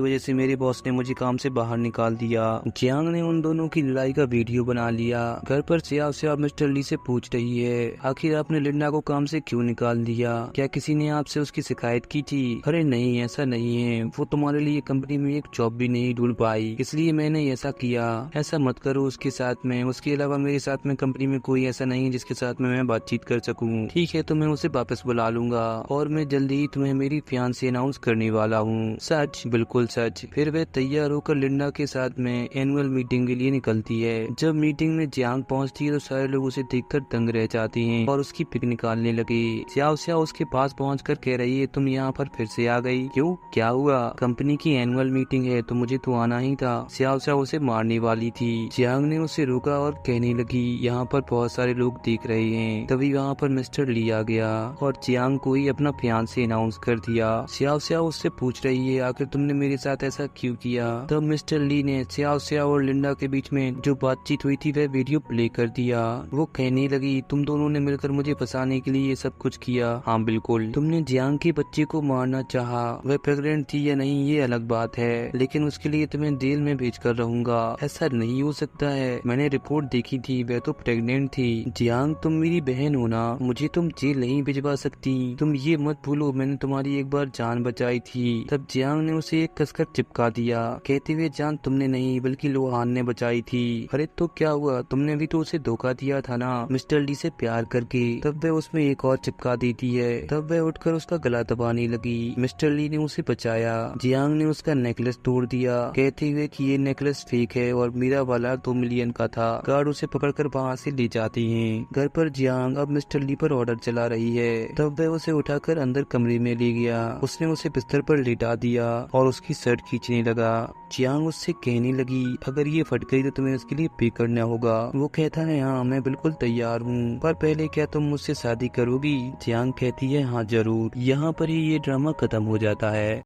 वजह से मेरे बॉस ने मुझे काम से बाहर निकाल दिया। जियांग ने उन दोनों की लड़ाई का वीडियो बना लिया। घर पर श्याओ श्याओ मिस्टर ली से पूछ रही है, आखिर आपने लिंडा को काम से क्यों निकाल दिया? क्या किसी ने आपसे उसकी शिकायत की थी? अरे नहीं, ऐसा नहीं है। वो तुम्हारे लिए कंपनी में एक जॉब भी नहीं ढूंढ पाई, इसलिए मैंने ऐसा किया। ऐसा मत करो उसके साथ में। उसके अलावा मेरे साथ में कंपनी में कोई ऐसा नहीं है जिसके साथ में मैं बातचीत कर सकूं। ठीक है तो मैं उसे वापस बुला लूंगा और मैं जल्दी ही तुम्हें मेरी फियांसी अनाउंस करने वाला हूँ। सच? बिल्कुल सच। फिर वह तैयार होकर लिंडा के साथ में एनुअल मीटिंग के लिए निकलती है। जब मीटिंग में जियांग पहुंचती है तो सारे लोग उसे देखकर दंग रह जाते हैं और उसकी पिक निकालने लगे। श्याओ श्याओ उसके पास पहुंचकर कह रही है, तुम यहाँ पर फिर से आ गई? क्यों, क्या हुआ? कंपनी की एनुअल मीटिंग है तो मुझे तो आना ही था। श्याओ श्याओ उसे मारने वाली थी। जियांग ने उसे रोका और कहने लगी, यहाँ पर बहुत सारे लोग देख रहे हैं। तभी वहाँ पर मिस्टर ली आ गया और जियांग को ही अपना फियांसे अनाउंस कर दिया। श्याओ श्याओ उससे पूछ रही है, आखिर तुमने मेरे साथ ऐसा क्यों किया? तब मिस्टर ली ने श्याओ श्याओ और लिंडा के बीच में जो बातचीत हुई थी वह वीडियो प्ले कर दिया। वो कहने लगी, तुम दोनों ने मिलकर मुझे फंसाने के लिए ये सब कुछ किया। हाँ बिल्कुल। तुमने जियांग के बच्चे को मारना चाहा। वह प्रेग्नेंट थी या नहीं ये अलग बात है, लेकिन उसके लिए तुम्हें जेल में भेज कर रहूंगा। ऐसा नहीं हो सकता है, मैंने रिपोर्ट देखी थी, वह तो प्रेग्नेंट थी। जियांग तुम मेरी बहन हो ना, मुझे तुम जेल नहीं भिजवा सकती। तुम ये मत भूलो मैंने तुम्हारी एक बार जान बचाई थी। तब जियांग ने उसे एक कसकर चिपका दिया कहते हुए, जान तुमने नहीं बल्कि लोहान ने बचाई थी। अरे तो क्या हुआ, तुमने भी तो उसे धोखा दिया था ना मिस्टर ली से प्यार करके। तब वह उसमें एक और चिपका देती है। तब वह उठकर उसका गला दबाने लगी। मिस्टर ली ने उसे बचाया। जियांग ने उसका नेकलेस तोड़ दिया कहते हुए कि ये नेकलेस फेक है और मेरा वाला 2 मिलियन का था। गार्ड उसे पकड़कर वहाँ से ले जाते हैं। घर पर जियांग अब मिस्टर ली पर ऑर्डर चला रही है। तब वह उसे उठाकर अंदर कमरे में ले गया। उसने उसे बिस्तर पर लिटा दिया और उसकी शर्ट खींचने लगा। जियांग उससे कहने लगी, अगर ये फट गई तो तुम्हें उसके लिए पे करना होगा। वो कहता है, हाँ मैं बिल्कुल तैयार हूँ, पर पहले क्या तुम मुझसे शादी करोगी? जियांग कहती है, हाँ जरूर। यहाँ पर ही ये ड्रामा खत्म हो जाता है।